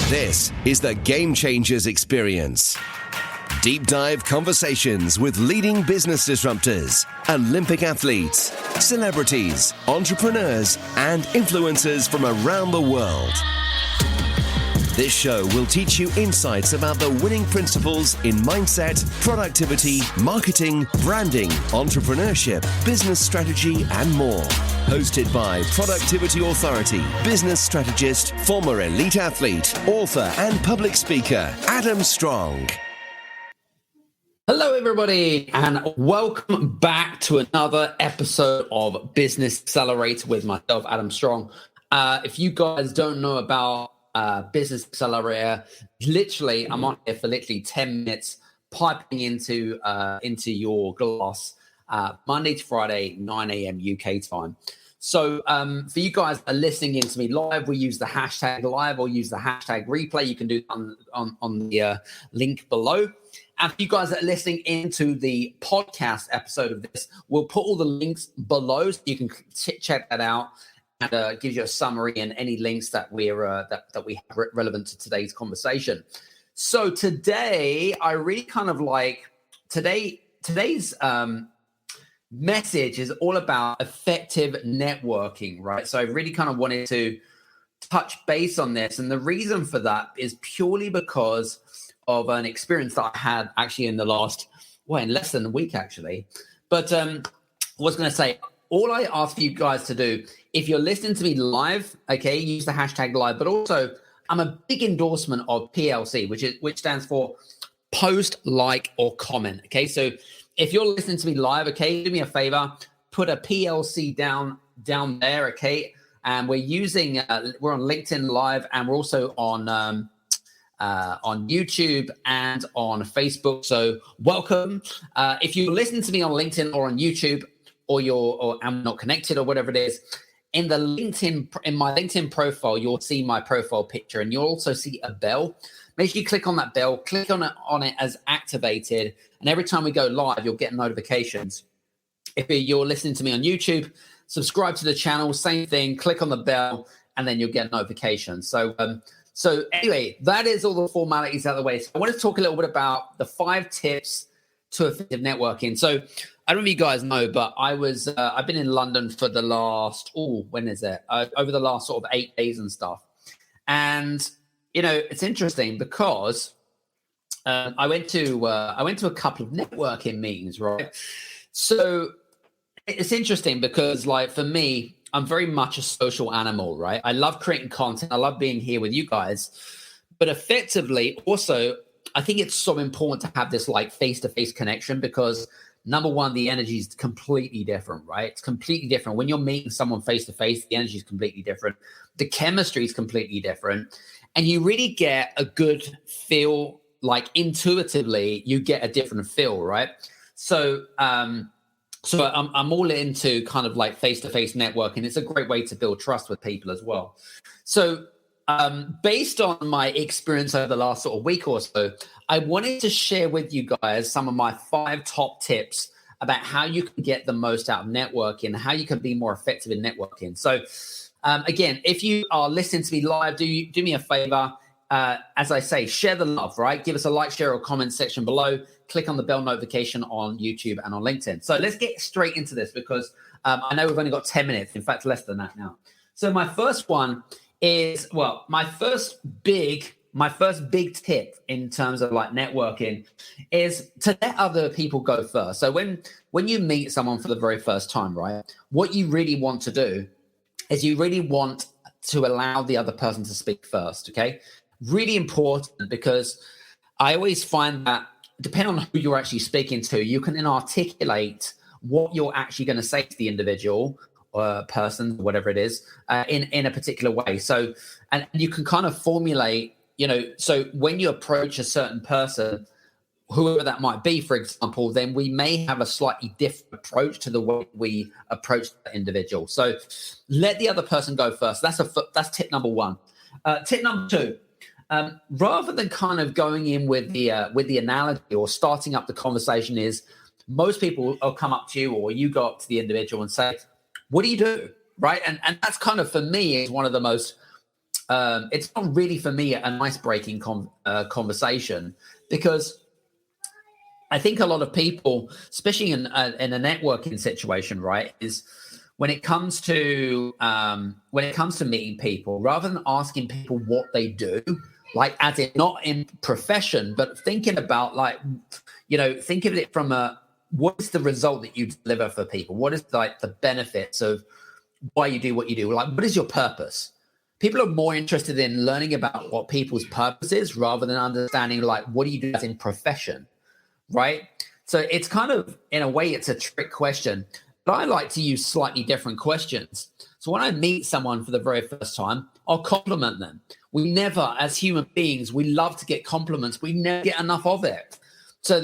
This is the Game Changers Experience. Deep dive conversations with leading business disruptors, Olympic athletes, celebrities, entrepreneurs, and influencers from around the world. This show will teach you insights about the winning principles in mindset, productivity, marketing, branding, entrepreneurship, business strategy, and more. Hosted by Productivity Authority, business strategist, former elite athlete, author, and public speaker, Adam Strong. Hello, everybody, and welcome back to another episode of Business Accelerator with myself, Adam Strong. If you guys don't know about Business Accelerator, literally, I'm on here for literally 10 minutes, piping into your glass, Monday to Friday, 9 a.m. UK time. So for you guys that are listening in to me live, we use the hashtag live or use the hashtag replay. You can do it on the link below. And for you guys that are listening into the podcast episode of this, we'll put all the links below so you can check that out. And gives you a summary and any links that we have relevant to today's conversation. So today, I really kind of like today's message is all about effective networking, right? So I really kind of wanted to touch base on this, and the reason for that is purely because of an experience that I had actually in less than a week actually. But I was going to say, all I ask for you guys to do, if you're listening to me live, okay, use the hashtag live, but also I'm a big endorsement of PLC, which stands for post, like, or comment. Okay, so if you're listening to me live, okay, do me a favor, put a PLC down there, okay, and we're on LinkedIn Live, and we're also on YouTube and on Facebook. So welcome. If you're listening to me on LinkedIn or on YouTube, or I'm not connected or whatever it is, in my LinkedIn profile, you'll see my profile picture, and you'll also see a bell. Make sure you click on that bell, click on it as activated, and every time we go live, you'll get notifications. If you're listening to me on YouTube, subscribe to the channel, same thing, click on the bell, and then you'll get notifications. So anyway, that is all the formalities out of the way. So I want to talk a little bit about the 5 tips to effective networking. So I don't know if you guys know, but I've been in London for the last, over the last sort of 8 days and stuff. And, it's interesting because I went to a couple of networking meetings, right? So it's interesting because, like, for me, I'm very much a social animal, right? I love creating content. I love being here with you guys. But effectively, also, I think it's so important to have this like face-to-face connection because number one, the energy is completely different, right? It's completely different. When you're meeting someone face-to-face, the energy is completely different. The chemistry is completely different. And you really get a good feel, like intuitively, you get a different feel, right? So I'm all into kind of like face-to-face networking. It's a great way to build trust with people as well. So based on my experience over the last sort of week or so, I wanted to share with you guys some of my 5 top tips about how you can get the most out of networking, how you can be more effective in networking. So again, if you are listening to me live, do me a favor. As I say, share the love, right? Give us a like, share, or comment section below. Click on the bell notification on YouTube and on LinkedIn. So let's get straight into this because I know we've only got 10 minutes. In fact, less than that now. So my first one is, my first big tip in terms of like networking is to let other people go first. So when you meet someone for the very first time, right, what you really want to do is you really want to allow the other person to speak first, okay? Really important because I always find that depending on who you're actually speaking to, you can then articulate what you're actually going to say to the individual person, whatever it is, in a particular way. So, and you can kind of formulate, so when you approach a certain person, whoever that might be, for example, then we may have a slightly different approach to the way we approach the individual. So let the other person go first. That's tip number 1. Tip number 2, rather than kind of going in with the analogy or starting up the conversation, is most people will come up to you or you go up to the individual and say, what do you do? Right. And that's kind of, for me, is one of the most it's not really for me an ice-breaking conversation, because I think a lot of people, especially in a networking situation, right, is when it comes to meeting people, rather than asking people what they do, like as in not in profession, but thinking about like, think of it from what is the result that you deliver for people? What is like the benefits of why you do what you do? Like, what is your purpose? People are more interested in learning about what people's purpose is rather than understanding like, what do you do as in profession, right? So it's kind of, in a way, it's a trick question, but I like to use slightly different questions. So when I meet someone for the very first time, I'll compliment them. We never, as human beings, we love to get compliments. We never get enough of it. So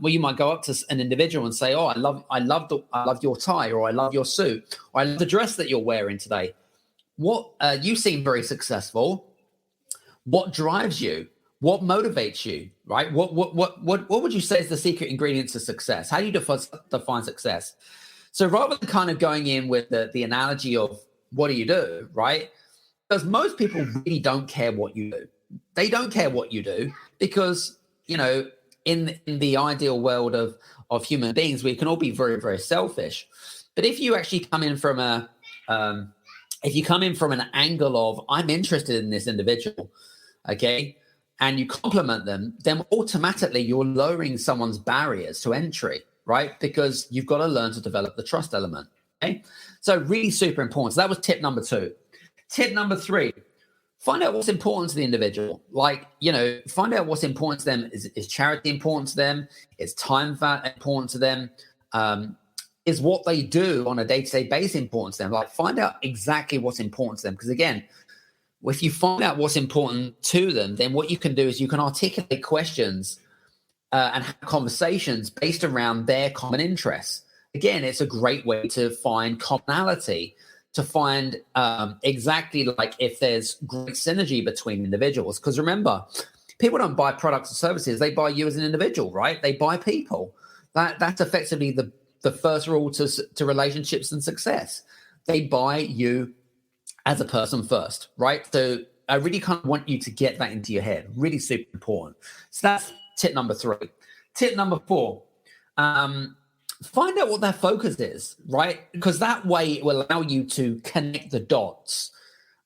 you might go up to an individual and say, "Oh, I love your tie, or I love your suit, or I love the dress that you're wearing today. You seem very successful. What drives you? What motivates you? Right? What would you say is the secret ingredients of success? How do you define success?" So rather than kind of going in with the analogy of what do you do, right? Because most people really don't care what you do. They don't care what you do because, in the ideal world of human beings, we can all be very, very selfish. But if you actually come in from an angle of, I'm interested in this individual, okay, and you compliment them, then automatically you're lowering someone's barriers to entry, right? Because you've got to learn to develop the trust element, okay? So really super important. So that was tip number 2. Tip number 3, find out what's important to the individual. Like, find out what's important to them. Is charity important to them? Is time important to them? Is what they do on a day-to-day basis important to them? Like, find out exactly what's important to them. Because again, if you find out what's important to them, then what you can do is you can articulate questions and have conversations based around their common interests. Again, it's a great way to find commonality, to find exactly like if there's great synergy between individuals. Because remember, people don't buy products or services. They buy you as an individual, right? They buy people. That's effectively the first rule to relationships and success. They buy you as a person first, right? So I really kind of want you to get that into your head. Really super important. So that's tip number 3. Tip number 4, find out what their focus is, right? Because that way it will allow you to connect the dots.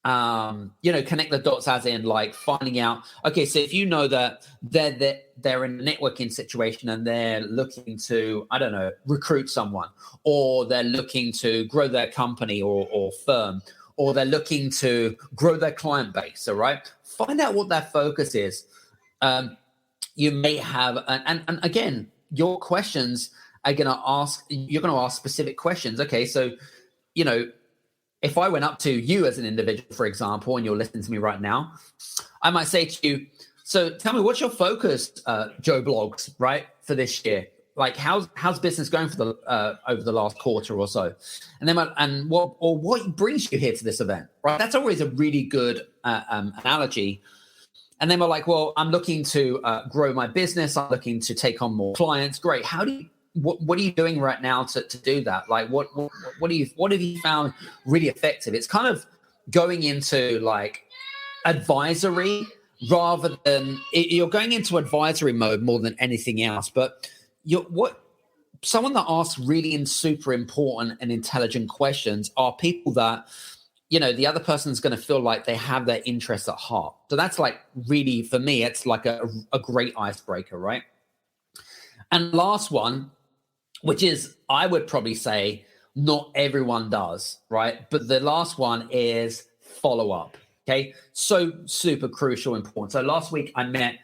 Connect the dots as in like finding out, okay, so if you know that they're in a networking situation and they're looking to, I don't know, recruit someone, or they're looking to grow their company or firm, or they're looking to grow their client base, all right? Find out what their focus is. You may have, and again, your questions are you're going to ask specific questions. Okay, so, if I went up to you as an individual, for example, and you're listening to me right now, I might say to you, so tell me, what's your focus, Joe Blogs, right, for this year? Like, how's business going for over the last quarter or so? And then, what brings you here to this event, right? That's always a really good analogy. And then we're like, well, I'm looking to grow my business. I'm looking to take on more clients. Great. What are you doing right now to do that? Like, what have you found really effective? It's kind of going into like advisory rather than you're going into advisory mode more than anything else. But someone that asks really super important and intelligent questions are people that, the other person's going to feel like they have their interests at heart. So that's like really, for me, it's like a great icebreaker, right? And last one, which is, I would probably say not everyone does, right? But the last one is follow up, okay? So super crucial, important. So last week I met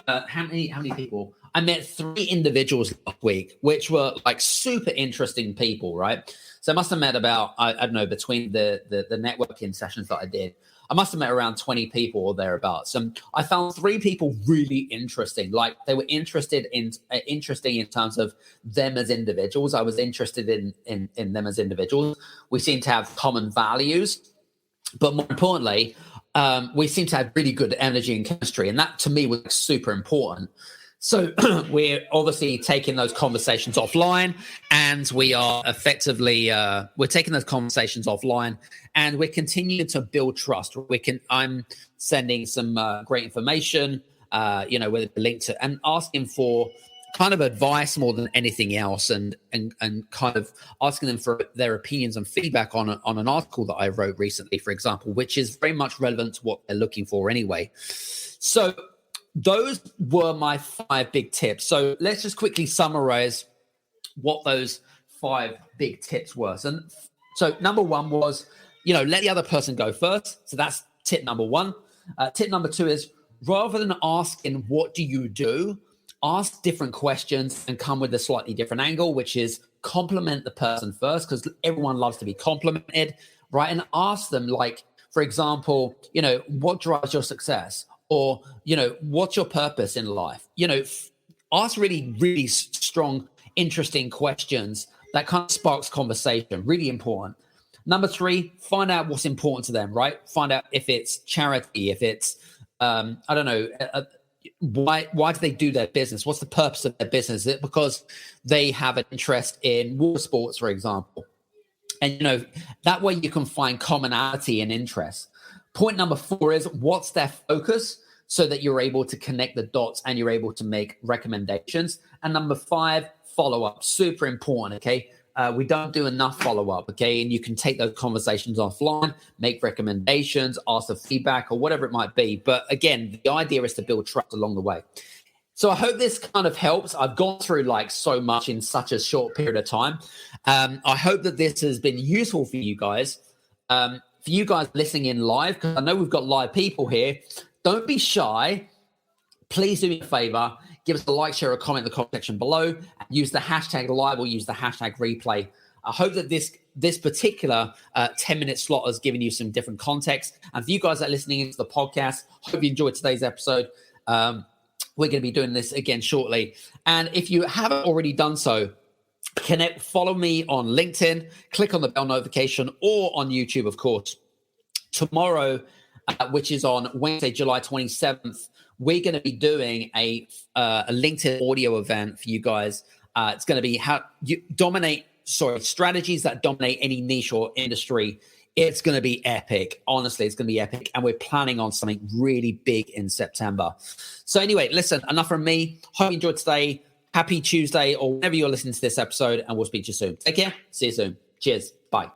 how many people? I met 3 individuals last week, which were like super interesting people, right? So I must have met about, I don't know, between the networking sessions that I did, I must have met around 20 people or thereabouts. And I found 3 people really interesting. Like, they were interesting in terms of them as individuals. I was interested in them as individuals. We seem to have common values, but more importantly, we seem to have really good energy and chemistry. And that to me was super important. So we're obviously taking those conversations offline, and we are effectively we're taking those conversations offline, and we're continuing to build trust. I'm sending some great information, with a link to, and asking for kind of advice more than anything else, and kind of asking them for their opinions and feedback on an article that I wrote recently, for example, which is very much relevant to what they're looking for anyway. So those were my 5 big tips. So let's just quickly summarize what those 5 big tips were. So number 1 was, let the other person go first. So that's tip number 1. Tip number 2 is, rather than asking, what do you do? Ask different questions and come with a slightly different angle, which is compliment the person first, because everyone loves to be complimented, right? And ask them, like, for example, what drives your success? Or, what's your purpose in life? Ask really, really strong, interesting questions that kind of sparks conversation. Really important. Number 3, find out what's important to them, right? Find out if it's charity, if it's, why do they do their business? What's the purpose of their business? Is it because they have an interest in water sports, for example? And, that way you can find commonality and interest. Point number 4 is, what's their focus, so that you're able to connect the dots and you're able to make recommendations. And number 5, follow-up. Super important, okay? We don't do enough follow-up, okay? And you can take those conversations offline, make recommendations, ask for feedback, or whatever it might be. But again, the idea is to build trust along the way. So I hope this kind of helps. I've gone through like so much in such a short period of time. I hope that this has been useful for you guys. For you guys listening in live, because I know we've got live people here, don't be shy. Please do me a favor. Give us a like, share, or comment in the comment section below. Use the hashtag live or use the hashtag replay. I hope that this particular 10-minute slot has given you some different context. And for you guys that are listening into the podcast, hope you enjoyed today's episode. We're going to be doing this again shortly. And if you haven't already done so, follow me on LinkedIn, click on the bell notification, or on YouTube, of course. Tomorrow, which is on Wednesday, July 27th, we're going to be doing a LinkedIn audio event for you guys. It's going to be how you strategies that dominate any niche or industry. It's going to be epic. Honestly, it's going to be epic. And we're planning on something really big in September. So anyway, listen, enough from me. Hope you enjoyed today. Happy Tuesday, or whenever you're listening to this episode, and we'll speak to you soon. Take care. See you soon. Cheers. Bye.